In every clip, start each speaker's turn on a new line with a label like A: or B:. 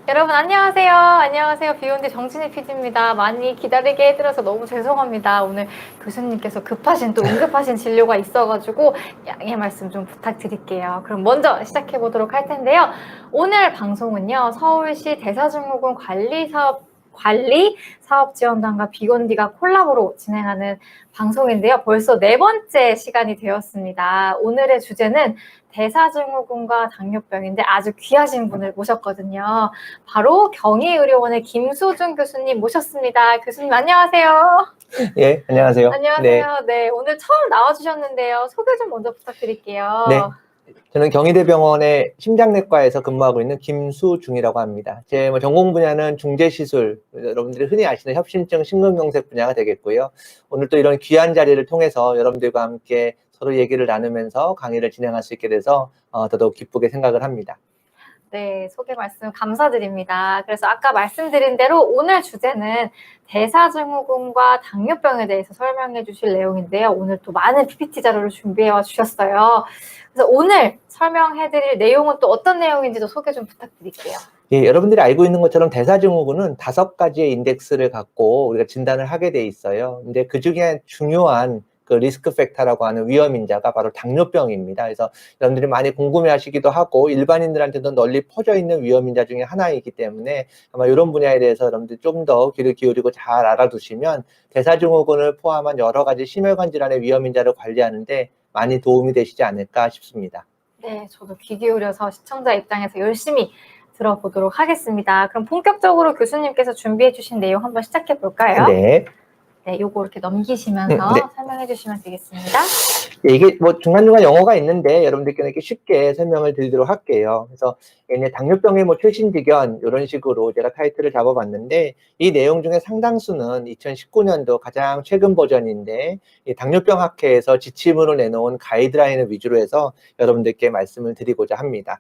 A: 여러분 안녕하세요. 안녕하세요. 비욘드 정진희 PD입니다. 많이 기다리게 해드려서 너무 죄송합니다. 오늘 교수님께서 급하신 또 응급하신 진료가 있어가지고 양해 말씀 좀 부탁드릴게요. 그럼 먼저 시작해 보도록 할 텐데요. 오늘 방송은요. 서울시 대사증후군 관리사업지원단과 비욘디가 콜라보로 진행하는 방송인데요. 벌써 4번째 시간이 되었습니다. 오늘의 주제는 대사증후군과 당뇨병인데 아주 귀하신 분을 모셨거든요. 바로 경희의료원의 김수준 교수님 모셨습니다. 교수님 안녕하세요.
B: 예, 안녕하세요.
A: 안녕하세요. 네, 오늘 처음 나와주셨는데요. 소개 좀 먼저 부탁드릴게요.
B: 네, 저는 경희대병원의 심장내과에서 근무하고 있는 김수중이라고 합니다. 제 전공 분야는 중재시술, 여러분들이 흔히 아시는 협심증 심근경색 분야가 되겠고요. 오늘 또 이런 귀한 자리를 통해서 여러분들과 함께 서로 얘기를 나누면서 강의를 진행할 수 있게 돼서 더더욱 기쁘게 생각을 합니다.
A: 네, 소개 말씀 감사드립니다. 그래서 아까 말씀드린 대로 오늘 주제는 대사증후군과 당뇨병에 대해서 설명해 주실 내용인데요. 오늘 또 많은 PPT 자료를 준비해 와 주셨어요. 그래서 오늘 설명해 드릴 내용은 또 어떤 내용인지도 소개 좀 부탁드릴게요.
B: 예, 여러분들이 알고 있는 것처럼 대사증후군은 5가지의 인덱스를 갖고 우리가 진단을 하게 돼 있어요. 근데 그 중에 중요한 그 리스크 팩터라고 하는 위험인자가 바로 당뇨병입니다. 그래서 여러분들이 많이 궁금해하시기도 하고 일반인들한테도 널리 퍼져 있는 위험인자 중에 하나이기 때문에 아마 이런 분야에 대해서 여러분들이 좀 더 귀를 기울이고 잘 알아두시면 대사증후군을 포함한 여러 가지 심혈관 질환의 위험인자를 관리하는데 많이 도움이 되시지 않을까 싶습니다.
A: 네, 저도 귀 기울여서 시청자 입장에서 열심히 들어보도록 하겠습니다. 그럼 본격적으로 교수님께서 준비해 주신 내용 한번 시작해 볼까요?
B: 네.
A: 네, 요거 이렇게 넘기시면서
B: 네.
A: 설명해 주시면 되겠습니다.
B: 예, 이게 뭐 중간중간 영어가 있는데 여러분들께 이렇게 쉽게 설명을 드리도록 할게요. 그래서 얘네 당뇨병의 뭐 최신비견 이런 식으로 제가 타이틀을 잡아봤는데 이 내용 중에 상당수는 2019년도 가장 최근 버전인데 이 당뇨병 학회에서 지침으로 내놓은 가이드라인을 위주로 해서 여러분들께 말씀을 드리고자 합니다.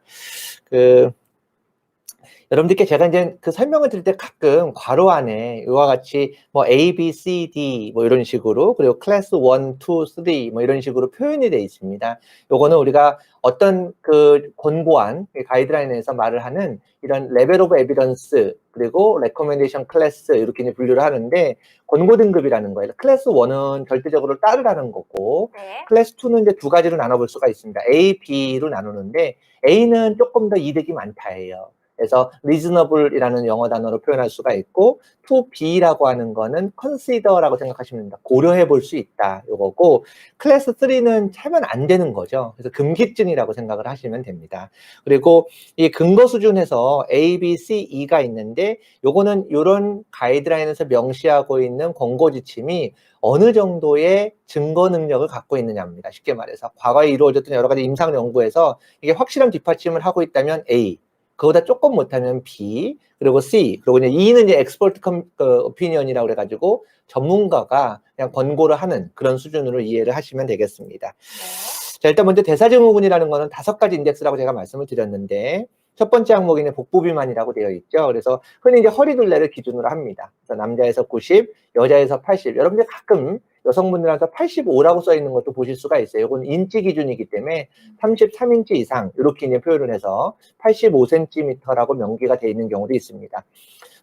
B: 여러분들께 제가 이제 그 설명을 드릴 때 가끔 괄호 안에 이와 같이 뭐 A, B, C, D 뭐 이런 식으로 그리고 클래스 1, 2, 3 뭐 이런 식으로 표현이 되어 있습니다. 요거는 우리가 어떤 그 권고안 가이드라인에서 말을 하는 이런 레벨 오브 에비던스 그리고 레코멘데이션 클래스 이렇게 이제 분류를 하는데 권고 등급이라는 거예요. 클래스 1은 절대적으로 따르라는 거고
A: 네.
B: 클래스 2는 이제 2가지로 나눠볼 수가 있습니다. A, B로 나누는데 A는 조금 더 이득이 많다예요. 그래서 reasonable이라는 영어 단어로 표현할 수가 있고 to be라고 하는 거는 consider라고 생각하시면 됩니다. 고려해 볼 수 있다 요거고 클래스 3는 차면 안 되는 거죠. 그래서 금기증이라고 생각을 하시면 됩니다. 그리고 이 근거 수준에서 A, B, C, E가 있는데 요거는 이런 가이드라인에서 명시하고 있는 권고 지침이 어느 정도의 증거 능력을 갖고 있느냐입니다. 쉽게 말해서 과거에 이루어졌던 여러 가지 임상 연구에서 이게 확실한 뒷받침을 하고 있다면 A, 그거보다 조금 못하면 B, 그리고 C, 그리고 이제 E는 이제 엑스퍼트 오피니언이라고 그래가지고 전문가가 그냥 권고를 하는 그런 수준으로 이해를 하시면 되겠습니다.
A: 네.
B: 자, 일단 먼저 대사증후군이라는 거는 5가지 인덱스라고 제가 말씀을 드렸는데 첫 번째 항목에는 복부비만이라고 되어 있죠. 그래서 흔히 이제 허리둘레를 기준으로 합니다. 그래서 남자에서 90, 여자에서 80. 여러분들 가끔 여성분들한테 85라고 써 있는 것도 보실 수가 있어요. 이건 인치 기준이기 때문에 33인치 이상 이렇게 이제 표현을 해서 85cm라고 명기가 되어 있는 경우도 있습니다.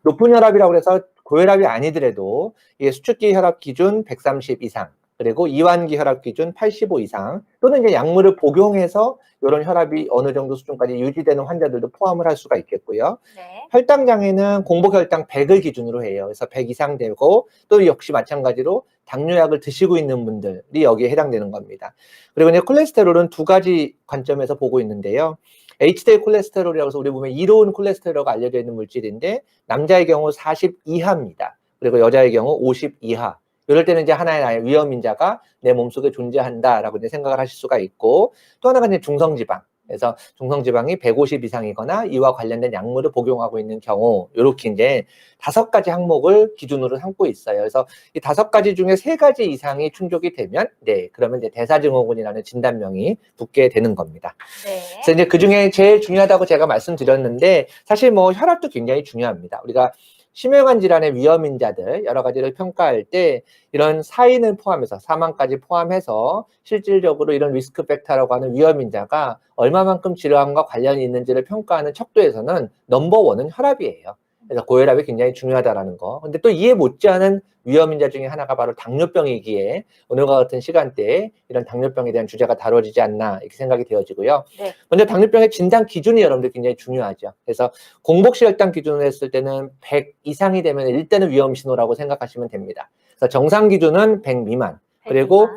B: 높은 혈압이라고 해서 고혈압이 아니더라도 이게 수축기 혈압 기준 130 이상, 그리고 이완기 혈압 기준 85 이상, 또는 이제 약물을 복용해서 이런 혈압이 어느 정도 수준까지 유지되는 환자들도 포함을 할 수가 있겠고요.
A: 네.
B: 혈당 장애는 공복혈당 100을 기준으로 해요. 그래서 100 이상 되고 또 역시 마찬가지로 당뇨약을 드시고 있는 분들이 여기에 해당되는 겁니다. 그리고 이제 콜레스테롤은 2가지 관점에서 보고 있는데요. HDL 콜레스테롤이라고 해서 우리 보면 이로운 콜레스테롤이 알려져 있는 물질인데 남자의 경우 40 이하입니다. 그리고 여자의 경우 50 이하. 이럴 때는 이제 하나의 위험인자가 내 몸속에 존재한다라고 이제 생각을 하실 수가 있고 또 하나가 이제 중성지방. 그래서 중성지방이 150 이상이거나 이와 관련된 약물을 복용하고 있는 경우 이렇게 이제 5가지 항목을 기준으로 삼고 있어요. 그래서 이 5가지 중에 3가지 이상이 충족이 되면 그러면 이제 대사증후군이라는 진단명이 붙게 되는 겁니다.
A: 네.
B: 그래서 이제 그 중에 제일 중요하다고 제가 말씀드렸는데 사실 뭐 혈압도 굉장히 중요합니다. 우리가 심혈관 질환의 위험인자들 여러 가지를 평가할 때 이런 사인을 포함해서 사망까지 포함해서 실질적으로 이런 리스크 팩터라고 하는 위험인자가 얼마만큼 질환과 관련이 있는지를 평가하는 척도에서는 넘버원은 혈압이에요. 그래서 고혈압이 굉장히 중요하다라는 거. 근데 또 이해 못지않은 위험인자 중에 하나가 바로 당뇨병이기에 오늘과 같은 시간대에 이런 당뇨병에 대한 주제가 다뤄지지 않나 이렇게 생각이 되어지고요.
A: 네.
B: 먼저 당뇨병의 진단 기준이 여러분들 굉장히 중요하죠. 그래서 공복시 혈당 기준으로 했을 때는 100 이상이 되면 일단은 위험 신호라고 생각하시면 됩니다. 그래서 정상 기준은 100 미만. 그리고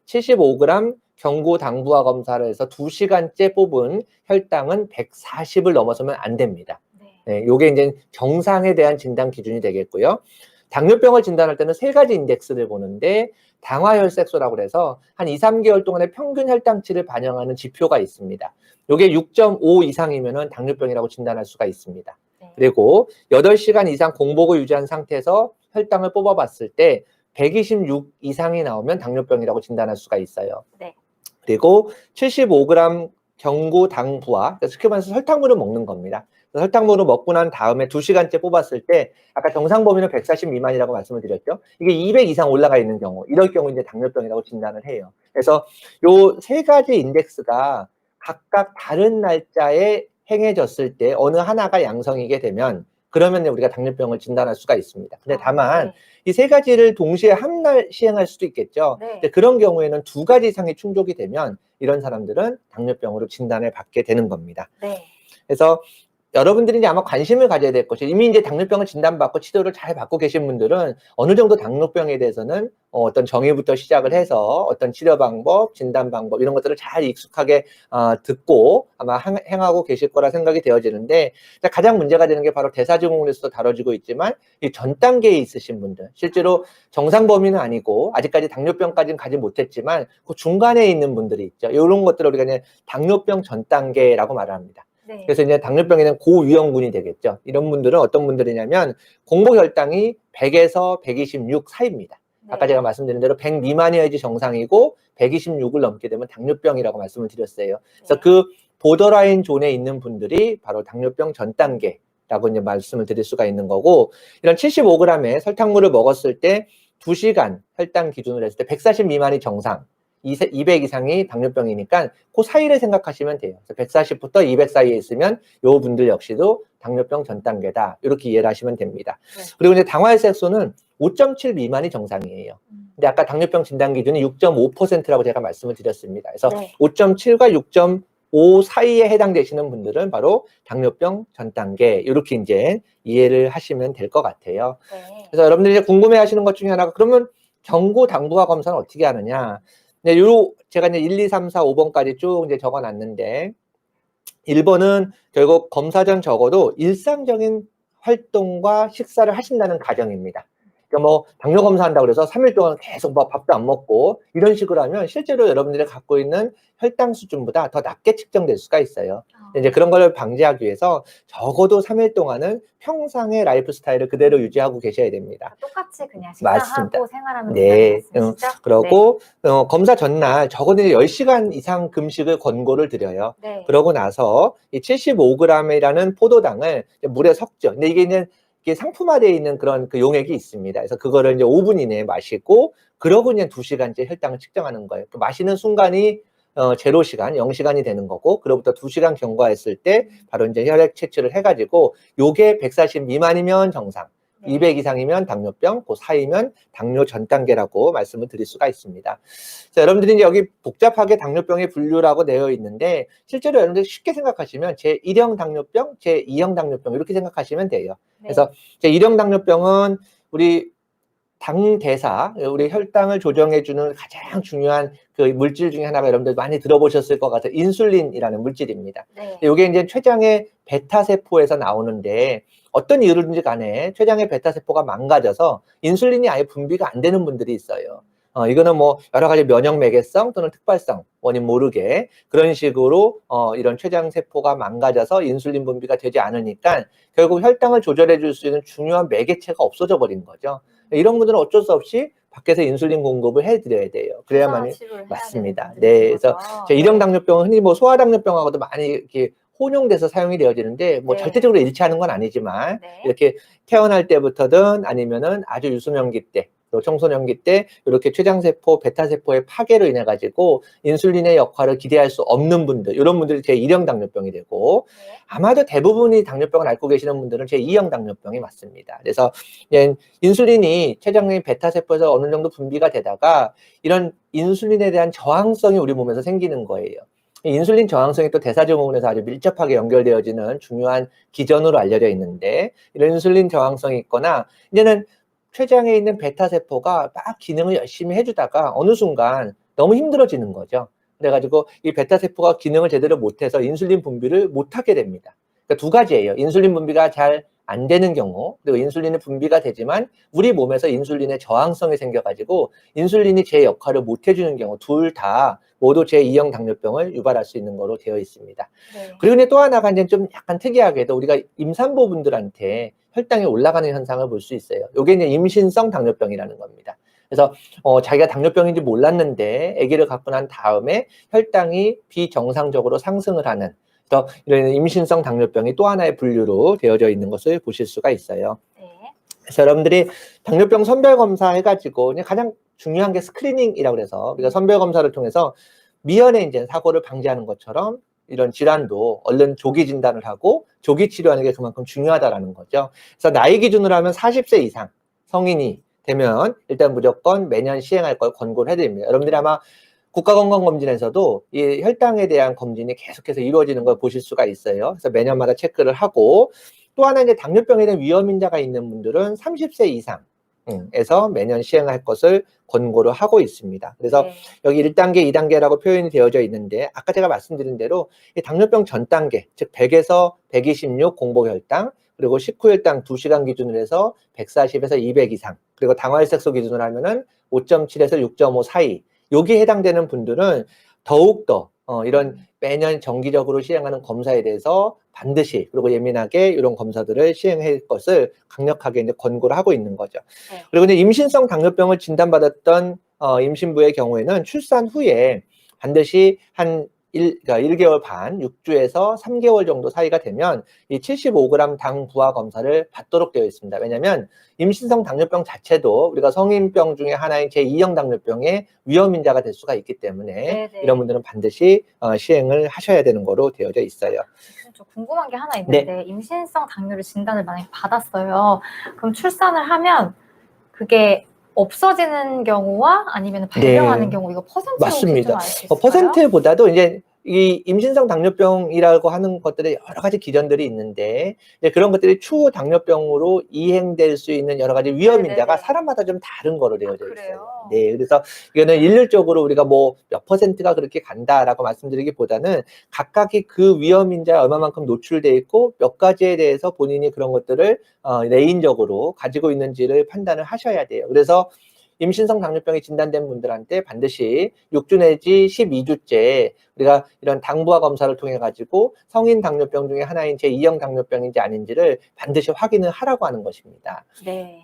B: 75g 경구 당부화 검사를 해서 2시간째 뽑은 혈당은 140을 넘어서면 안 됩니다. 네, 요게 이제 정상에 대한 진단 기준이 되겠고요. 당뇨병을 진단할 때는 3가지 인덱스를 보는데 당화혈색소라고 해서 한 2, 3개월 동안의 평균 혈당치를 반영하는 지표가 있습니다. 요게 6.5 이상이면은 당뇨병이라고 진단할 수가 있습니다.
A: 네.
B: 그리고 8시간 이상 공복을 유지한 상태에서 혈당을 뽑아봤을 때 126 이상이 나오면 당뇨병이라고 진단할 수가 있어요.
A: 네.
B: 그리고 75g 경구 당부화, 쉽게 말해서 설탕물을 먹는 겁니다. 설탕물을 먹고 난 다음에 2시간째 뽑았을 때 아까 정상 범위는 140 미만이라고 말씀을 드렸죠. 이게 200 이상 올라가 있는 경우, 이럴 경우 이제 당뇨병이라고 진단을 해요. 그래서 요 3가지 인덱스가 각각 다른 날짜에 행해졌을 때 어느 하나가 양성이게 되면 그러면 우리가 당뇨병을 진단할 수가 있습니다. 근데 다만 이 3가지를 동시에 한 날 시행할 수도 있겠죠. 근데 그런 경우에는 2가지 이상이 충족이 되면 이런 사람들은 당뇨병으로 진단을 받게 되는 겁니다. 그래서 여러분들이 이제 아마 관심을 가져야 될 것이 이미 이제 당뇨병을 진단받고 치료를 잘 받고 계신 분들은 어느 정도 당뇨병에 대해서는 어떤 정의부터 시작을 해서 어떤 치료 방법, 진단 방법 이런 것들을 잘 익숙하게 듣고 아마 행하고 계실 거라 생각이 되어지는데 가장 문제가 되는 게 바로 대사증후군에서도 다뤄지고 있지만 이 전 단계에 있으신 분들 실제로 정상 범위는 아니고 아직까지 당뇨병까지는 가지 못했지만 그 중간에 있는 분들이 있죠. 이런 것들을 우리가 이제 당뇨병 전 단계라고 말합니다. 그래서 이제 당뇨병에 대한 고위험군이 되겠죠. 이런 분들은 어떤 분들이냐면 공복 혈당이 100에서 126 사이입니다. 아까 제가 말씀드린 대로 100 미만이어야지 정상이고 126을 넘게 되면 당뇨병이라고 말씀을 드렸어요. 그래서 그 보더라인 존에 있는 분들이 바로 당뇨병 전 단계라고 이제 말씀을 드릴 수가 있는 거고 이런 75g의 설탕물을 먹었을 때 2시간 혈당 기준으로 했을 때 140 미만이 정상. 200 이상이 당뇨병이니까 그 사이를 생각하시면 돼요. 140부터 200 사이에 있으면 요 분들 역시도 당뇨병 전 단계다. 이렇게 이해를 하시면 됩니다. 그리고 이제 당화혈색소는 5.7 미만이 정상이에요. 근데 아까 당뇨병 진단 기준이 6.5%라고 제가 말씀을 드렸습니다. 그래서 5.7과 6.5 사이에 해당되시는 분들은 바로 당뇨병 전 단계 이렇게 이제 이해를 하시면 될 것 같아요. 그래서 여러분들이 이제 궁금해하시는 것 중에 하나가 그러면 경구 당부화 검사는 어떻게 하느냐? 네, 제가 이제 1, 2, 3, 4, 5번까지 쭉 이제 적어 놨는데, 1번은 결국 검사 전 적어도 일상적인 활동과 식사를 하신다는 가정입니다. 그러니까 뭐, 당뇨 검사한다고 그래서 3일 동안 계속 뭐 밥도 안 먹고, 이런 식으로 하면 실제로 여러분들이 갖고 있는 혈당 수준보다 더 낮게 측정될 수가 있어요. 이제 그런 걸 방지하기 위해서 적어도 3일 동안은 평상의 라이프 스타일을 그대로 유지하고 계셔야 됩니다.
A: 똑같이 그냥 식사하고 생활하면
B: 네.
A: 된다는 말씀이시죠?
B: 그러고 검사 전날 적어도 10시간 이상 금식을 권고를 드려요. 그러고 나서 이 75g이라는 포도당을 물에 섞죠. 근데 이게 상품화되어 있는 그런 그 용액이 있습니다. 그래서 그거를 이제 5분 이내에 마시고 그러고 그냥 2시간째 혈당을 측정하는 거예요. 그 마시는 순간이 0시간, 0시간이 되는 거고, 그로부터 2시간 경과했을 때 바로 이제 혈액 채취를 해가지고, 요게 140 미만이면 정상, 200 이상이면 당뇨병, 그 사이면 당뇨 전 단계라고 말씀을 드릴 수가 있습니다. 자, 여러분들이 이제 여기 복잡하게 당뇨병의 분류라고 되어 있는데, 실제로 여러분들 쉽게 생각하시면 제1형 당뇨병, 제2형 당뇨병, 이렇게 생각하시면 돼요. 그래서 제1형 당뇨병은 우리 당대사, 우리 혈당을 조정해주는 가장 중요한 그 물질 중에 하나가 여러분들 많이 들어보셨을 것 같아요. 인슐린이라는 물질입니다. 이게 이제 췌장의 베타세포에서 나오는데 어떤 이유든지 간에 췌장의 베타세포가 망가져서 인슐린이 아예 분비가 안 되는 분들이 있어요. 이거는 뭐 여러 가지 면역 매개성 또는 특발성 원인 모르게 그런 식으로 이런 췌장 세포가 망가져서 인슐린 분비가 되지 않으니까 결국 혈당을 조절해 줄 수 있는 중요한 매개체가 없어져 버린 거죠. 이런 분들은 어쩔 수 없이 밖에서 인슐린 공급을 해드려야 돼요. 그래야만이 맞습니다. 네, 그래서 제1형 당뇨병은 흔히 뭐 소아당뇨병하고도 많이 이렇게 혼용돼서 사용이 되어지는데 뭐
A: 네.
B: 절대적으로 일치하는 건 아니지만
A: 네.
B: 이렇게 태어날 때부터든 아니면은 아주 유소년기 때 또 청소년기 때 이렇게 췌장세포, 베타세포의 파괴로 인해 가지고 인슐린의 역할을 기대할 수 없는 분들, 이런 분들이 제1형 당뇨병이 되고
A: 네.
B: 아마도 대부분이 당뇨병을 앓고 계시는 분들은 제2형 당뇨병이 맞습니다. 그래서 인슐린이 췌장의 베타세포에서 어느 정도 분비가 되다가 이런 인슐린에 대한 저항성이 우리 몸에서 생기는 거예요. 인슐린 저항성이 또 대사증후군에서 아주 밀접하게 연결되어지는 중요한 기전으로 알려져 있는데 이런 인슐린 저항성이 있거나 이제는 췌장에 있는 베타세포가 막 기능을 열심히 해주다가 어느 순간 너무 힘들어지는 거죠. 그래가지고 이 베타세포가 기능을 제대로 못해서 인슐린 분비를 못하게 됩니다. 그러니까 두 가지예요. 인슐린 분비가 잘 안 되는 경우, 그리고 인슐린이 분비가 되지만 우리 몸에서 인슐린의 저항성이 생겨가지고 인슐린이 제 역할을 못 해주는 경우, 둘 다 모두 제2형 당뇨병을 유발할 수 있는 거로 되어 있습니다.
A: 네.
B: 그리고 이제 또 하나가 이제 좀 약간 특이하게도 우리가 임산부분들한테 혈당이 올라가는 현상을 볼 수 있어요. 이게 이제 임신성 당뇨병이라는 겁니다. 그래서 자기가 당뇨병인지 몰랐는데 아기를 갖고 난 다음에 혈당이 비정상적으로 상승을 하는 이런 임신성 당뇨병이 또 하나의 분류로 되어져 있는 것을 보실 수가 있어요.
A: 네.
B: 그래서 여러분들이 당뇨병 선별 검사 해가지고 가장 중요한 게 스크리닝이라고 그래서 우리가 선별 검사를 통해서 미연에 이제 사고를 방지하는 것처럼 이런 질환도 얼른 조기 진단을 하고 조기 치료하는 게 그만큼 중요하다라는 거죠. 그래서 나이 기준으로 하면 40세 이상 성인이 되면 일단 무조건 매년 시행할 걸 권고를 해드립니다. 여러분들이 아마 국가건강검진에서도 이 혈당에 대한 검진이 계속해서 이루어지는 걸 보실 수가 있어요. 그래서 매년마다 체크를 하고 또 하나 이제 당뇨병에 대한 위험인자가 있는 분들은 30세 이상에서 매년 시행할 것을 권고를 하고 있습니다. 그래서
A: 네.
B: 여기 1단계, 2단계라고 표현이 되어져 있는데 아까 제가 말씀드린 대로 이 당뇨병 전 단계, 즉 100에서 126 공복혈당, 그리고 식후혈당 2시간 기준으로 해서 140에서 200 이상, 그리고 당화혈색소 기준으로 하면은 5.7에서 6.5 사이, 여기에 해당되는 분들은 더욱더 이런 매년 정기적으로 시행하는 검사에 대해서 반드시 그리고 예민하게 이런 검사들을 시행할 것을 강력하게 이제 권고를 하고 있는 거죠.
A: 네.
B: 그리고 이제 임신성 당뇨병을 진단받았던 임신부의 경우에는 출산 후에 반드시 한 1개월 반, 6주에서 3개월 정도 사이가 되면 이 75g 당 부하 검사를 받도록 되어 있습니다. 왜냐하면 임신성 당뇨병 자체도 우리가 성인병 중에 하나인 제2형 당뇨병의 위험인자가 될 수가 있기 때문에
A: 네네.
B: 이런 분들은 반드시 시행을 하셔야 되는 거로 되어져 있어요.
A: 저 궁금한 게 하나 있는데 임신성 당뇨를 진단을 만약에 받았어요. 그럼 출산을 하면 그게 없어지는 경우와 아니면 발병하는 경우 이거 퍼센트로 혹시 좀
B: 맞습니다.
A: 알 수 있을까요?
B: 퍼센트보다도 이제 이 임신성 당뇨병이라고 하는 것들에 여러 가지 기전들이 있는데 이제 그런 것들이 추후 당뇨병으로 이행될 수 있는 여러 가지 위험인자가
A: 네네네.
B: 사람마다 좀 다른 거로 되어져 있어요.
A: 그래요?
B: 네, 그래서 이거는 일률적으로 우리가 뭐 몇 퍼센트가 그렇게 간다라고 말씀드리기보다는 각각이 그 위험인자에 얼마만큼 노출돼 있고 몇 가지에 대해서 본인이 그런 것들을 레인적으로 가지고 있는지를 판단을 하셔야 돼요. 그래서 임신성 당뇨병이 진단된 분들한테 반드시 6주 내지 12주째 우리가 이런 당부화 검사를 통해 가지고 성인 당뇨병 중에 하나인 제2형 당뇨병인지 아닌지를 반드시 확인을 하라고 하는 것입니다.
A: 네.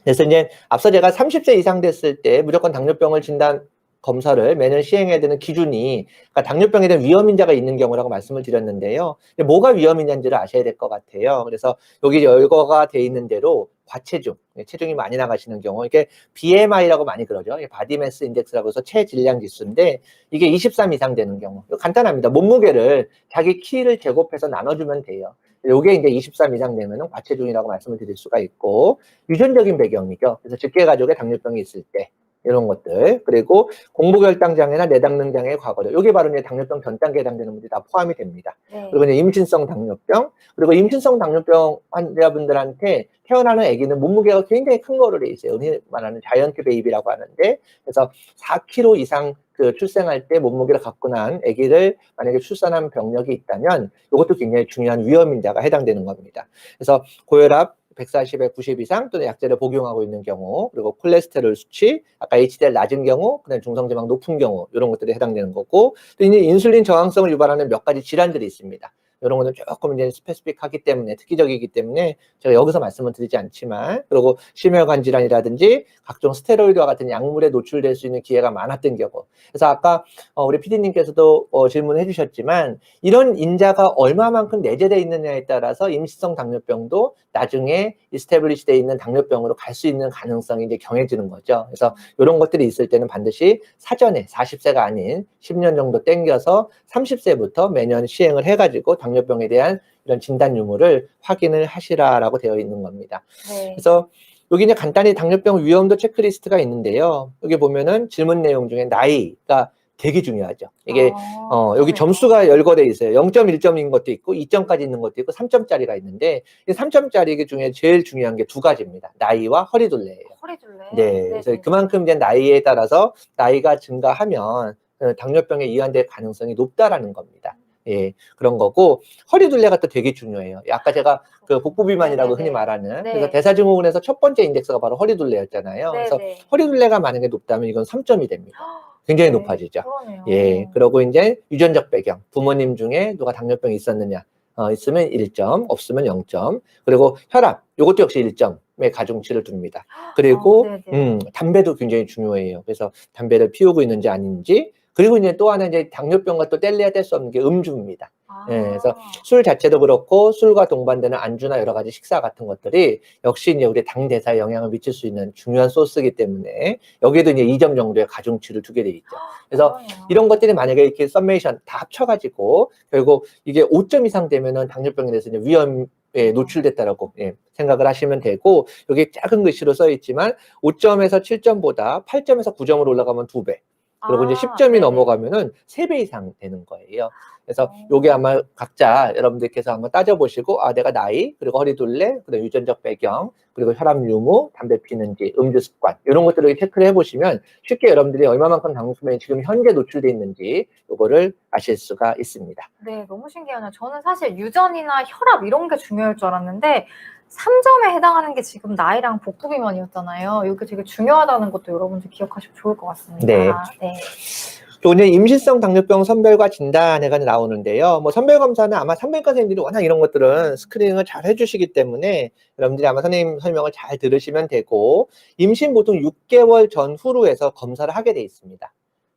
B: 그래서 이제 앞서 제가 30세 이상 됐을 때 무조건 당뇨병을 진단 검사를 매년 시행해야 되는 기준이 그러니까 당뇨병에 대한 위험인자가 있는 경우라고 말씀을 드렸는데요. 뭐가 위험인자인지를 아셔야 될 것 같아요. 그래서 여기 열거가 돼 있는 대로 과체중, 체중이 많이 나가시는 경우, 이게 BMI라고 많이 그러죠. 바디 매스 인덱스라고 해서 체질량 지수인데 이게 23 이상 되는 경우, 간단합니다. 몸무게를 자기 키를 제곱해서 나눠주면 돼요. 요게 이제 23 이상 되면은 과체중이라고 말씀을 드릴 수가 있고 유전적인 배경이죠. 그래서 직계가족에 당뇨병이 있을 때 이런 것들, 그리고 공복혈당 장애나 내당능 장애의 과거력, 요게 바로 이제 당뇨병 전 단계에 해당되는 분들이 다 포함이 됩니다.
A: 네.
B: 그리고 이제 임신성 당뇨병, 그리고 임신성 당뇨병 환자분들한테 태어나는 아기는 몸무게가 굉장히 큰 거로 돼 있어요. 흔히 말하는 자이언트 베이비라고 하는데, 그래서 4kg 이상 그 출생할 때 몸무게를 갖고 난 아기를 만약에 출산한 병력이 있다면 이것도 굉장히 중요한 위험인자가 해당되는 겁니다. 그래서 고혈압 140에 90 이상 또는 약제를 복용하고 있는 경우, 그리고 콜레스테롤 수치, 아까 HDL 낮은 경우, 그다음 중성지방 높은 경우 이런 것들이 해당되는 거고, 또 이제 인슐린 저항성을 유발하는 몇 가지 질환들이 있습니다. 이런 거는 조금 이제 스페시픽하기 때문에 특기적이기 때문에 제가 여기서 말씀을 드리지 않지만, 그리고 심혈관 질환이라든지 각종 스테로이드와 같은 약물에 노출될 수 있는 기회가 많았던 경우. 그래서 아까 우리 PD님께서도 질문해 주셨지만 이런 인자가 얼마만큼 내재되어 있느냐에 따라서 임시성 당뇨병도 나중에 이스태블리시되어 있는 당뇨병으로 갈 수 있는 가능성이 이제 경해지는 거죠. 그래서 이런 것들이 있을 때는 반드시 사전에 40세가 아닌 10년 정도 땡겨서 30세부터 매년 시행을 해가지고 당뇨병에 대한 이런 진단 유무를 확인을 하시라라고 되어 있는 겁니다.
A: 네.
B: 그래서 여기 이제 간단히 당뇨병 위험도 체크리스트가 있는데요. 여기 보면은 질문 내용 중에 나이가 되게 중요하죠. 이게 여기
A: 그러네요.
B: 점수가 열거돼 있어요. 0.1점인 것도 있고 2점까지 있는 것도 있고 3점짜리가 있는데 이 3점짜리 중에 제일 중요한 게 두 가지입니다. 나이와 허리둘레예요.
A: 허리둘레.
B: 네, 그래서
A: 네네.
B: 그만큼 이제 나이에 따라서 나이가 증가하면 당뇨병에 이완될 가능성이 높다라는 겁니다. 예, 그런 거고 허리둘레가 또 되게 중요해요. 아까 제가 그 복부 비만이라고
A: 네네네.
B: 흔히 말하는
A: 네.
B: 그래서 대사증후군에서 첫 번째 인덱스가 바로 허리둘레였잖아요. 그래서
A: 네네.
B: 허리둘레가 만약에 높다면 이건 3점이 됩니다. 굉장히
A: 네,
B: 높아지죠.
A: 그러네요.
B: 예, 그러고 이제 유전적 배경, 부모님 중에 누가 당뇨병이 있었느냐, 있으면 1점, 없으면 0점. 그리고 혈압, 이것도 역시 1점의 가중치를 둡니다. 그리고
A: 네네.
B: 담배도 굉장히 중요해요. 그래서 담배를 피우고 있는지 아닌지. 그리고 이제 또 하나 이제 당뇨병과 또 뗄래야 뗄 수 없는 게 음주입니다. 예, 그래서 술 자체도 그렇고 술과 동반되는 안주나 여러 가지 식사 같은 것들이 역시 이제 우리 당 대사에 영향을 미칠 수 있는 중요한 소스이기 때문에 여기에도 이제 2점 정도의 가중치를 두게 돼 있죠. 그래서
A: 그러네요.
B: 이런 것들이 만약에 이렇게 썸메이션 다 합쳐가지고 결국 이게 5점 이상 되면은 당뇨병에 대해서 이제 위험에 노출됐다라고 생각을 하시면 되고, 여기 작은 글씨로 써 있지만 5점에서 7점보다 8점에서 9점으로 올라가면 2배. 그리고 이제 10점이
A: 네네.
B: 넘어가면은 3배 이상 되는 거예요. 그래서 요게 아마 각자 여러분들께서 한번 따져보시고, 내가 나이, 그리고 허리둘레, 그리고 유전적 배경, 그리고 혈압 유무, 담배 피는지, 음주 습관, 이런 것들을 체크를 해보시면 쉽게 여러분들이 얼마만큼 당뇨병에 지금 현재 노출돼 있는지 요거를 아실 수가 있습니다.
A: 네, 너무 신기하네요. 저는 사실 유전이나 혈압 이런 게 중요할 줄 알았는데 3점에 해당하는 게 지금 나이랑 복부 비만이었잖아요. 이게 되게 중요하다는 것도 여러분들 기억하시면 좋을 것 같습니다.
B: 네.
A: 네.
B: 또 오늘 임시성 당뇨병 선별과 진단해가 나오는데요. 뭐 선별 검사는 아마 산부인과 선생님들이 워낙 이런 것들은 스크리닝을 잘 해주시기 때문에 여러분들이 아마 선생님 설명을 잘 들으시면 되고, 임신 보통 6개월 전후로 해서 검사를 하게 돼 있습니다.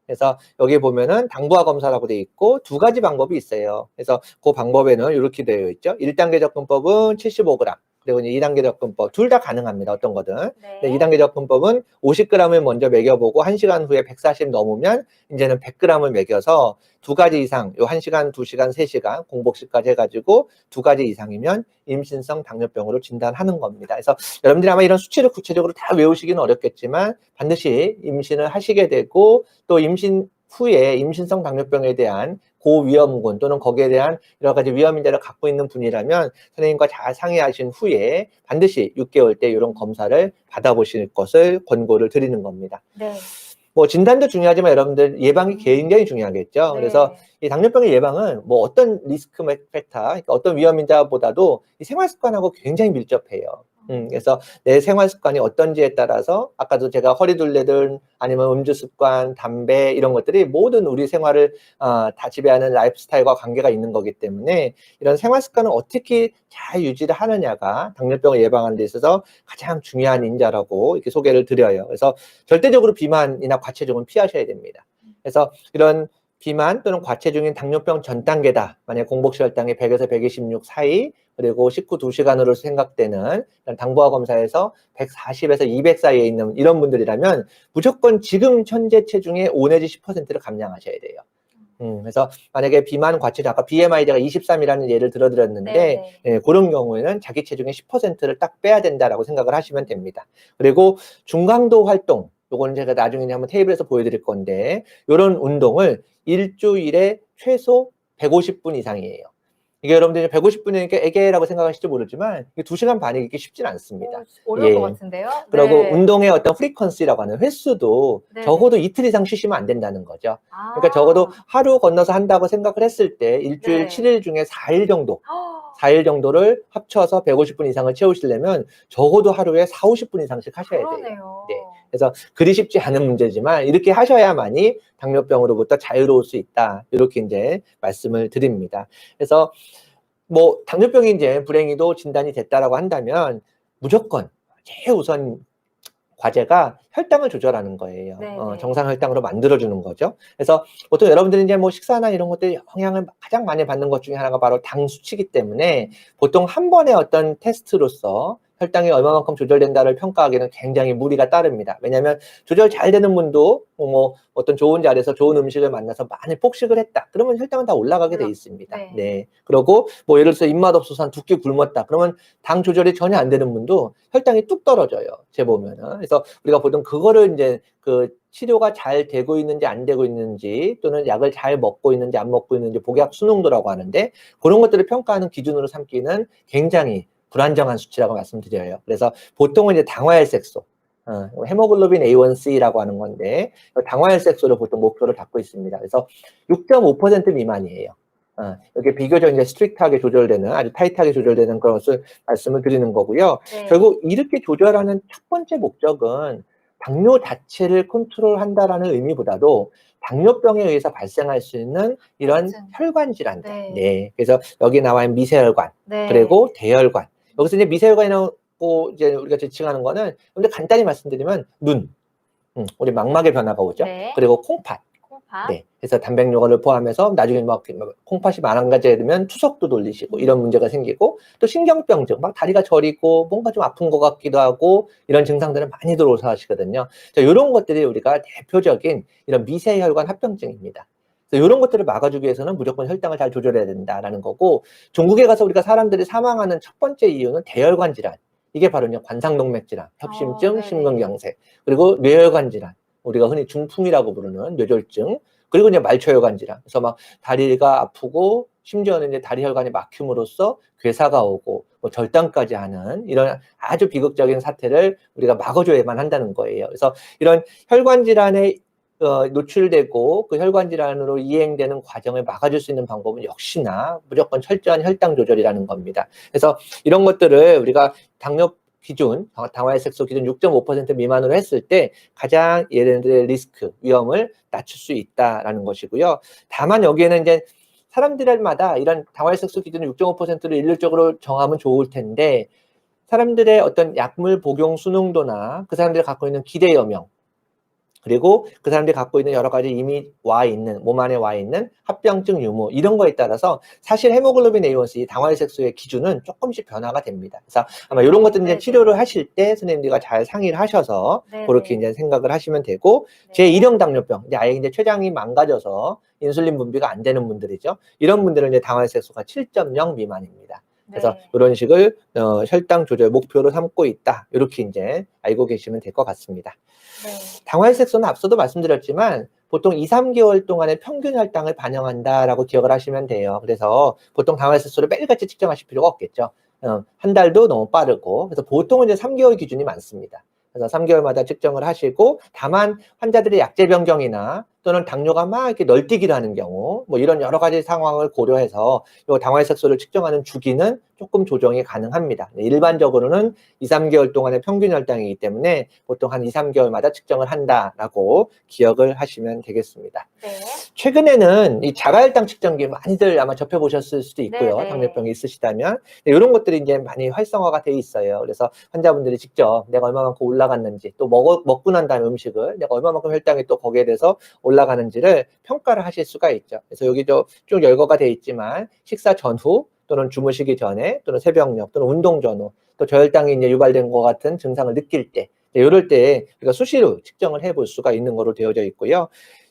B: 그래서 여기 보면은 당부화 검사라고 돼 있고 두 가지 방법이 있어요. 그래서 그 방법에는 이렇게 되어 있죠. 1단계 접근법은 75g, 그리고 이제 2단계 접근법 둘 다 가능합니다. 어떤 거든.
A: 네.
B: 2단계 접근법은 50g을 먼저 먹여보고 1시간 후에 140 넘으면 이제는 100g을 먹여서 두 가지 이상, 요 1시간, 2시간, 3시간 공복식까지 해가지고 두 가지 이상이면 임신성 당뇨병으로 진단하는 겁니다. 그래서 여러분들이 아마 이런 수치를 구체적으로 다 외우시기는 어렵겠지만 반드시 임신을 하시게 되고, 또 임신 후에 임신성 당뇨병에 대한 고위험군 또는 거기에 대한 여러 가지 위험 인자를 갖고 있는 분이라면 선생님과 잘 상의하신 후에 반드시 6개월 때 이런 검사를 받아보실 것을 권고를 드리는 겁니다.
A: 네.
B: 뭐 진단도 중요하지만 여러분들 예방이 굉장히 중요하겠죠.
A: 네.
B: 그래서 이 당뇨병의 예방은 뭐 어떤 리스크 팩터, 그러니까 어떤 위험 인자보다도 이 생활 습관하고 굉장히 밀접해요. 그래서 내 생활 습관이 어떤지에 따라서 아까도 제가 허리둘레든 아니면 음주 습관, 담배 이런 것들이 모든 우리 생활을 다 지배하는 라이프 스타일과 관계가 있는 거기 때문에 이런 생활 습관을 어떻게 잘 유지를 하느냐가 당뇨병을 예방하는 데 있어서 가장 중요한 인자라고 이렇게 소개를 드려요. 그래서 절대적으로 비만이나 과체중은 피하셔야 됩니다. 그래서 이런 비만 또는 과체중인 당뇨병 전 단계다. 만약 공복식 혈당이 100에서 126 사이, 그리고 식후 2시간으로 생각되는 당부화 검사에서 140에서 200 사이에 있는 이런 분들이라면 무조건 지금 현재 체중의 5 내지 10%를 감량하셔야 돼요. 그래서 만약에 비만 과체중, 아까 BMI 제가 23이라는 예를 들어드렸는데, 그런 경우에는 자기 체중의 10%를 딱 빼야 된다라고 생각을 하시면 됩니다. 그리고 중강도 활동, 요거는 제가 나중에 한번 테이블에서 보여드릴 건데, 이런 운동을 일주일에 최소 150분 이상이에요. 이게 여러분들이 150분이니까 에게라고 생각하실지 모르지만 2시간 반이 이렇게 쉽진 않습니다.
A: 어려울 것 같은데요.
B: 그리고
A: 네.
B: 운동의 어떤 프리퀀시라고 하는 횟수도
A: 네네.
B: 적어도 이틀 이상 쉬시면 안 된다는 거죠. 그러니까 적어도 하루 건너서 한다고 생각을 했을 때 일주일
A: 네.
B: 7일 중에 4일 정도 4일 정도를 합쳐서 150분 이상을 채우시려면 적어도 하루에 40-50분 이상씩 하셔야 돼요.
A: 그러네요.
B: 네. 그래서 그리 쉽지 않은 문제지만 이렇게 하셔야만이 당뇨병으로부터 자유로울 수 있다. 이렇게 이제 말씀을 드립니다. 그래서 뭐 당뇨병이 이제 불행히도 진단이 됐다라고 한다면 무조건 제일 우선 과제가 혈당을 조절하는 거예요.
A: 네네.
B: 정상 혈당으로 만들어주는 거죠. 그래서 보통 여러분들이 이제 뭐 식사나 이런 것들 영향을 가장 많이 받는 것 중에 하나가 바로 당 수치이기 때문에 보통 한 번의 어떤 테스트로서 혈당이 얼마만큼 조절된다를 평가하기는 굉장히 무리가 따릅니다. 왜냐하면 조절 잘 되는 분도 뭐 어떤 좋은 자리에서 좋은 음식을 만나서 많이 폭식을 했다. 그러면 혈당은 다 올라가게 돼 있습니다.
A: 네.
B: 네. 그리고 뭐 예를 들어서 입맛 없어서 한 2끼 굶었다. 그러면 당 조절이 전혀 안 되는 분도 혈당이 뚝 떨어져요. 재보면은. 그래서 우리가 보통 그거를 이제 그 치료가 잘 되고 있는지 안 되고 있는지 또는 약을 잘 먹고 있는지 안 먹고 있는지 복약 순응도라고 하는데 그런 것들을 평가하는 기준으로 삼기는 굉장히 불안정한 수치라고 말씀드려요. 그래서 보통은 이제 당화혈색소, 헤모글로빈 A1C라고 하는 건데 당화혈색소를 보통 목표를 갖고 있습니다. 그래서 6.5% 미만이에요. 이렇게 비교적 이제 스트릭트하게 조절되는 아주 타이트하게 조절되는 것을 말씀을 드리는 거고요.
A: 네.
B: 결국 이렇게 조절하는 첫 번째 목적은 당뇨 자체를 컨트롤한다라는 의미보다도 당뇨병에 의해서 발생할 수 있는 이런
A: 우울증.
B: 혈관 질환들.
A: 네.
B: 네. 그래서 여기 나와 있는 미세혈관,
A: 네.
B: 그리고 대혈관. 여기서 이제 미세혈관이라고 이제 우리가 지칭하는 거는 근데 간단히 말씀드리면 눈, 우리 망막의 변화가 오죠.
A: 네.
B: 그리고 콩팥.
A: 콩팥.
B: 네. 그래서 단백뇨를 포함해서 나중에 막 콩팥이 망가져야 투석도 돌리시고 이런 문제가 생기고 또 신경병증, 막 다리가 저리고 뭔가 좀 아픈 것 같기도 하고 이런 증상들은 많이들 오사하시거든요. 자, 이런 것들이 우리가 대표적인 이런 미세혈관 합병증입니다. 그래서 이런 것들을 막아주기 위해서는 무조건 혈당을 잘 조절해야 된다라는 거고 종국에 가서 우리가 사람들이 사망하는 첫 번째 이유는 대혈관 질환. 이게 바로 관상동맥 질환, 협심증,
A: 네네.
B: 심근경색, 그리고 뇌혈관 질환. 우리가 흔히 중풍이라고 부르는 뇌졸중, 그리고 이제 말초혈관 질환. 그래서 막 다리가 아프고 심지어는 이제 다리 혈관이 막힘으로써 괴사가 오고 뭐 절단까지 하는 이런 아주 비극적인 사태를 우리가 막아줘야만 한다는 거예요. 그래서 이런 혈관 질환에 노출되고 그 혈관 질환으로 이행되는 과정을 막아줄 수 있는 방법은 역시나 무조건 철저한 혈당 조절이라는 겁니다. 그래서 이런 것들을 우리가 당뇨 기준, 당화혈색소 기준 6.5% 미만으로 했을 때 가장 얘네들의 리스크, 위험을 낮출 수 있다라는 것이고요. 다만 여기에는 이제 사람들마다 이런 당화혈색소 기준 6.5%를 일률적으로 정하면 좋을 텐데 사람들의 어떤 약물 복용 순응도나 그 사람들이 갖고 있는 기대 여명, 그리고 그 사람들이 갖고 있는 여러 가지 이미 몸 안에 와 있는 합병증 유무 이런 거에 따라서 사실 헤모글로빈 A1C 당화혈색소의 기준은 조금씩 변화가 됩니다. 그래서 아마 이런 것들은 이제
A: 네네.
B: 치료를 하실 때 선생님들과 잘 상의를 하셔서
A: 네네.
B: 그렇게 이제 생각을 하시면 되고
A: 네.
B: 제1형 당뇨병, 이제 아예 이제 췌장이 망가져서 인슐린 분비가 안 되는 분들이죠. 이런 분들은 이제 당화혈색소가 7.0 미만입니다. 그래서
A: 네.
B: 이런 식을 혈당 조절 목표로 삼고 있다. 이렇게 이제 알고 계시면 될 것 같습니다.
A: 네.
B: 당화혈색소는 앞서도 말씀드렸지만 보통 2, 3개월 동안의 평균 혈당을 반영한다라고 기억을 하시면 돼요. 그래서 보통 당화혈색소를 매일같이 측정하실 필요가 없겠죠. 한 달도 너무 빠르고 그래서 보통은 이제 3개월 기준이 많습니다. 그래서 3개월마다 측정을 하시고 다만 환자들의 약제 변경이나 또는 당뇨가 막 이렇게 널뛰기를 하는 경우 뭐 이런 여러 가지 상황을 고려해서 이 당화혈색소를 측정하는 주기는 조금 조정이 가능합니다. 일반적으로는 2, 3개월 동안의 평균 혈당이기 때문에 보통 한 2, 3개월마다 측정을 한다라고 기억을 하시면 되겠습니다.
A: 네.
B: 최근에는 이 자가혈당 측정기 많이들 아마 접해보셨을 수도 있고요.
A: 네네.
B: 당뇨병이 있으시다면. 이런 것들이 이제 많이 활성화가 돼 있어요. 그래서 환자분들이 직접 내가 얼마만큼 올라갔는지 또 먹고 난 다음에 음식을 내가 얼마만큼 혈당이 또 거기에 대해서 올라가는지를 평가를 하실 수가 있죠. 그래서 여기 쭉 열거가 돼 있지만 식사 전후 또는 주무시기 전에 또는 새벽녘 또는 운동 전후 또 저혈당이 이제 유발된 것 같은 증상을 느낄 때 이럴 때 우리가 수시로 측정을 해볼 수가 있는 거로 되어져 있고요.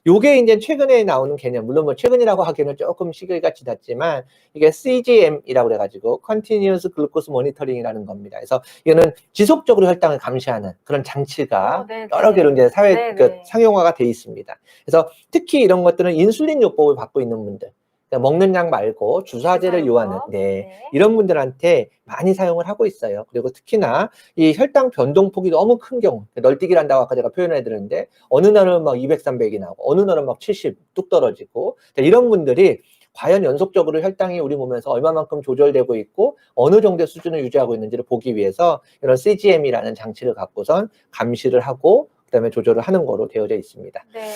B: 요게 이제 최근에 나오는 개념, 물론 뭐 최근이라고 하기에는 조금 시기가 지났지만 이게 CGM이라고 그래가지고 Continuous Glucose Monitoring이라는 겁니다. 그래서 이거는 지속적으로 혈당을 감시하는 그런 장치가
A: 네네.
B: 여러 개로 이제
A: 네네.
B: 상용화가 돼 있습니다. 그래서 특히 이런 것들은 인슐린 요법을 받고 있는 분들, 그러니까 먹는 약 말고 주사제를 요하는
A: 네.
B: 이런 분들한테 많이 사용을 하고 있어요. 그리고 특히나 이 혈당 변동폭이 너무 큰 경우, 널뛰기를 한다고 아까 제가 표현해 드렸는데 어느 날은 막 200, 300이 나오고 어느 날은 막 70 뚝 떨어지고 이런 분들이 과연 연속적으로 혈당이 우리 몸에서 얼마만큼 조절되고 있고 어느 정도의 수준을 유지하고 있는지를 보기 위해서 이런 CGM이라는 장치를 갖고선 감시를 하고 그다음에 조절을 하는 거로 되어져 있습니다.
A: 네.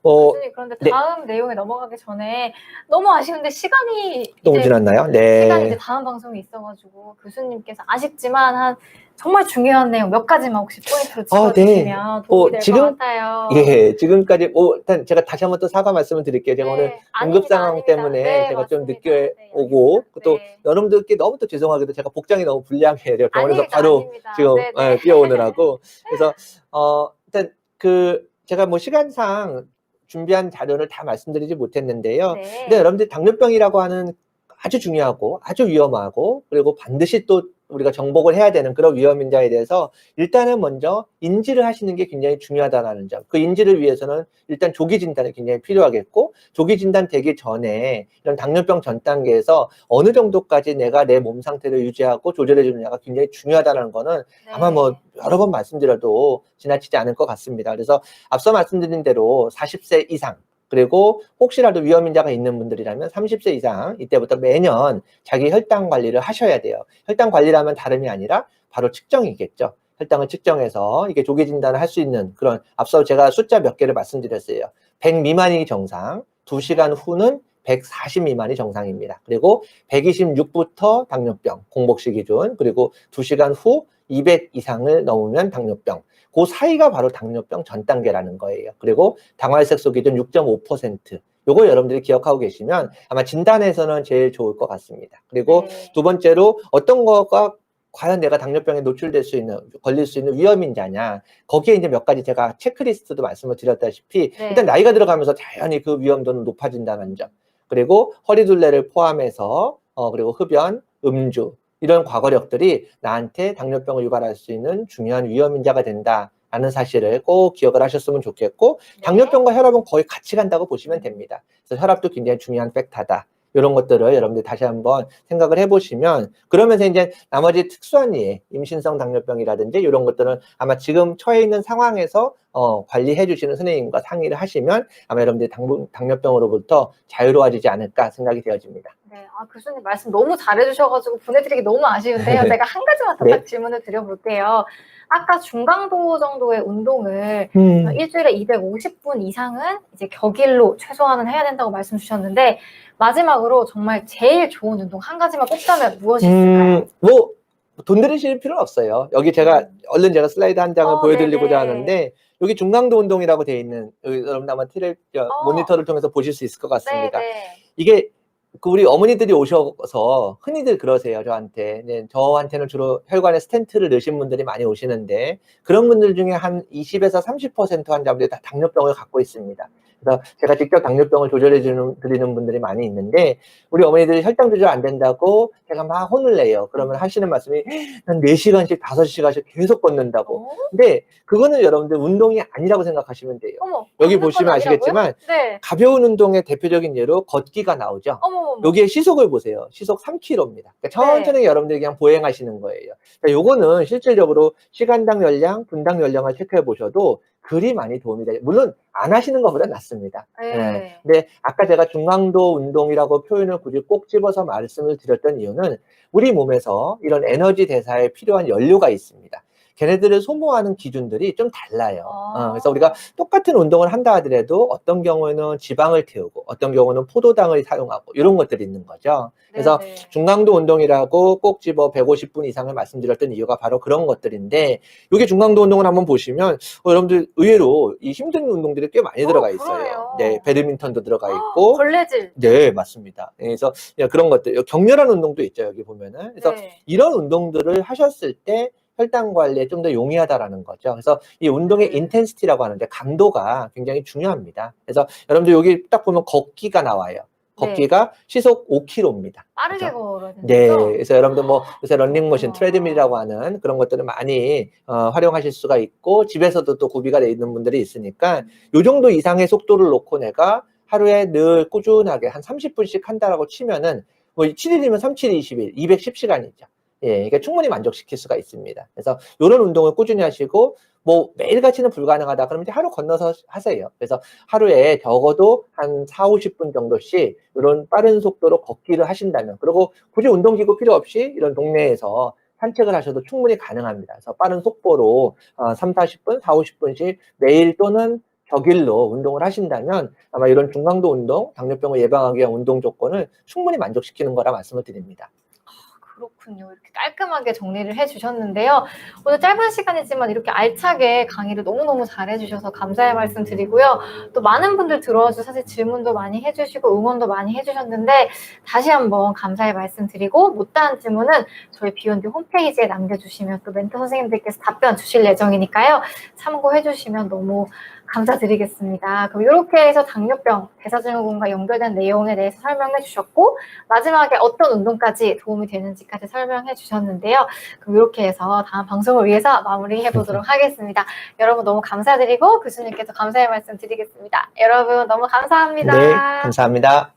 A: 교수님, 그런데
B: 네.
A: 다음 내용에 넘어가기 전에 너무 아쉬운데 시간이
B: 너무
A: 이제
B: 지났나요?
A: 시간이 이제
B: 네.
A: 다음 방송이 있어가지고 교수님께서 아쉽지만 한 정말 중요한 내용 몇 가지만 혹시 포인트로
B: 네.
A: 짚어주시면 도움이 될 것 같아요.
B: 예, 지금까지, 일단 제가 다시 한번 또 사과 말씀을 드릴게요. 제가 오늘
A: 네,
B: 응급
A: 아닙니다,
B: 상황
A: 아닙니다.
B: 때문에
A: 네,
B: 제가 좀
A: 맞습니다.
B: 늦게
A: 네,
B: 오고,
A: 아닙니다.
B: 또
A: 네.
B: 여러분들께 너무 또 죄송하게도 제가 복장이 너무 불량해요. 제가 병원에서
A: 아닙니다,
B: 바로
A: 아닙니다.
B: 지금
A: 네, 네.
B: 뛰어오느라고. 그래서, 일단 제가 뭐 시간상 준비한 자료를 다 말씀드리지 못했는데요.
A: 네.
B: 근데 여러분들 당뇨병이라고 하는 아주 중요하고 아주 위험하고 그리고 반드시 또 우리가 정복을 해야 되는 그런 위험인자에 대해서 일단은 먼저 인지를 하시는 게 굉장히 중요하다는 점. 그 인지를 위해서는 일단 조기 진단이 굉장히 필요하겠고, 조기 진단 되기 전에 이런 당뇨병 전 단계에서 어느 정도까지 내가 내 몸 상태를 유지하고 조절해 주느냐가 굉장히 중요하다는 거는 아마 뭐 여러 번 말씀드려도 지나치지 않을 것 같습니다. 그래서 앞서 말씀드린 대로 40세 이상, 그리고 혹시라도 위험인자가 있는 분들이라면 30세 이상, 이때부터 매년 자기 혈당 관리를 하셔야 돼요. 혈당 관리라면 다름이 아니라 바로 측정이겠죠. 혈당을 측정해서 이게 조기 진단을 할 수 있는 그런, 앞서 제가 숫자 몇 개를 말씀드렸어요. 100 미만이 정상, 2시간 후는 140 미만이 정상입니다. 그리고 126부터 당뇨병, 공복시 기준, 그리고 2시간 후 200 이상을 넘으면 당뇨병. 그 사이가 바로 당뇨병 전 단계라는 거예요. 그리고 당화혈색소 기준 6.5%. 요거 여러분들이 기억하고 계시면 아마 진단에서는 제일 좋을 것 같습니다. 그리고 두 번째로 어떤 거가 과연 내가 당뇨병에 노출될 수 있는, 걸릴 수 있는 위험인자냐. 거기에 이제 몇 가지 제가 체크리스트도 말씀을 드렸다시피 일단 나이가 들어가면서 자연히 그 위험도는 높아진다는 점. 그리고 허리둘레를 포함해서 그리고 흡연, 음주, 이런 과거력들이 나한테 당뇨병을 유발할 수 있는 중요한 위험인자가 된다라는 사실을 꼭 기억을 하셨으면 좋겠고, 당뇨병과 혈압은 거의 같이 간다고 보시면 됩니다. 그래서 혈압도 굉장히 중요한 팩터다. 이런 것들을 여러분들 다시 한번 생각을 해보시면, 그러면서 이제 나머지 특수한 예, 임신성 당뇨병이라든지 이런 것들은 아마 지금 처해 있는 상황에서 관리해 주시는 선생님과 상의를 하시면 아마 여러분들이 당뇨병으로부터 자유로워지지 않을까 생각이 되어집니다.
A: 네, 교수님 말씀 너무 잘해주셔가지고 보내드리기 너무 아쉬운데요. 제가 한 가지만 더 딱 질문을 드려볼게요. 아까 중강도 정도의 운동을 일주일에 250분 이상은 이제 격일로 최소한은 해야 된다고 말씀 주셨는데, 마지막으로 정말 제일 좋은 운동 한 가지만 꼽자면 무엇이 있을까요?
B: 돈 들이실 필요는 없어요. 여기 제가 얼른 제가 슬라이드 한 장을 보여드리고자 하는데, 여기 중강도 운동이라고 되어 있는, 여러분 아마 모니터를 통해서 보실 수 있을 것 같습니다. 이게 우리 어머니들이 오셔서 흔히들 그러세요, 저한테. 네, 저한테는 주로 혈관에 스텐트를 넣으신 분들이 많이 오시는데, 그런 분들 중에 한 20에서 30% 환자분들이 다 당뇨병을 갖고 있습니다. 그래서 제가 직접 당뇨병을 조절해 드리는 분들이 많이 있는데, 우리 어머니들이 혈당 조절 안 된다고 제가 막 혼을 내요. 그러면 하시는 말씀이 한 4시간씩, 5시간씩 계속 걷는다고. 근데 그거는 여러분들 운동이 아니라고 생각하시면 돼요. 여기 보시면 아시겠지만 가벼운 운동의 대표적인 예로 걷기가 나오죠. 여기에 시속을 보세요. 시속 3km입니다. 그러니까 천천히 여러분들이 그냥 보행하시는 거예요. 그러니까 요거는 실질적으로 시간당 열량, 분당 열량을 체크해 보셔도 그리 많이 도움이 돼요. 물론 안 하시는 것보다 낫습니다. 네. 근데 아까 제가 중강도 운동이라고 표현을 굳이 꼭 집어서 말씀을 드렸던 이유는 우리 몸에서 이런 에너지 대사에 필요한 연료가 있습니다. 걔네들을 소모하는 기준들이 좀 달라요. 그래서 우리가 똑같은 운동을 한다 하더라도 어떤 경우에는 지방을 태우고 어떤 경우는 포도당을 사용하고 이런 것들이 있는 거죠. 그래서 중강도 운동이라고 꼭 집어 150분 이상을 말씀드렸던 이유가 바로 그런 것들인데, 여기 중강도 운동을 한번 보시면 여러분들 의외로 이 힘든 운동들이 꽤 많이 들어가 있어요. 네, 배드민턴도 들어가 있고
A: 걸레질.
B: 네, 맞습니다. 그래서 그런 것들, 격렬한 운동도 있죠, 여기 보면은. 그래서 이런 운동들을 하셨을 때 혈당 관리에 좀 더 용이하다라는 거죠. 그래서 이 운동의 인텐시티라고 하는데 강도가 굉장히 중요합니다. 그래서 여러분들 여기 딱 보면 걷기가 나와요. 걷기가 시속 5km입니다.
A: 빠르게 걸어야 되는
B: 네,
A: 거죠?
B: 그래서 여러분들 뭐 요새 런닝머신, 트레드밀이라고 하는 그런 것들을 많이 활용하실 수가 있고, 집에서도 또 구비가 돼 있는 분들이 있으니까 요 정도 이상의 속도를 놓고 내가 하루에 늘 꾸준하게 한 30분씩 한다라고 치면은 뭐 7일이면 37, 20일, 210시간이죠. 예, 이게 충분히 만족시킬 수가 있습니다. 그래서 이런 운동을 꾸준히 하시고, 뭐 매일같이는 불가능하다 그러면 이제 하루 건너서 하세요. 그래서 하루에 적어도 한 4, 50분 정도씩 이런 빠른 속도로 걷기를 하신다면, 그리고 굳이 운동기구 필요 없이 이런 동네에서 산책을 하셔도 충분히 가능합니다. 그래서 빠른 속보로 3, 40분, 4, 50분씩 매일 또는 격일로 운동을 하신다면 아마 이런 중강도 운동, 당뇨병을 예방하기 위한 운동 조건을 충분히 만족시키는 거라 말씀을 드립니다.
A: 그렇군요. 이렇게 깔끔하게 정리를 해주셨는데요. 오늘 짧은 시간이지만 이렇게 알차게 강의를 너무너무 잘해주셔서 감사의 말씀 드리고요. 또 많은 분들 들어와주셔서 사실 질문도 많이 해주시고 응원도 많이 해주셨는데 다시 한번 감사의 말씀 드리고 못다한 질문은 저희 비욘드 홈페이지에 남겨주시면 또 멘토 선생님들께서 답변 주실 예정이니까요. 참고해주시면 너무 감사드리겠습니다. 그럼 이렇게 해서 당뇨병, 대사증후군과 연결된 내용에 대해서 설명해 주셨고 마지막에 어떤 운동까지 도움이 되는지까지 설명해 주셨는데요. 그럼 이렇게 해서 다음 방송을 위해서 마무리해 보도록 하겠습니다. 여러분 너무 감사드리고 교수님께서 감사의 말씀 드리겠습니다. 여러분 너무 감사합니다.
B: 네, 감사합니다.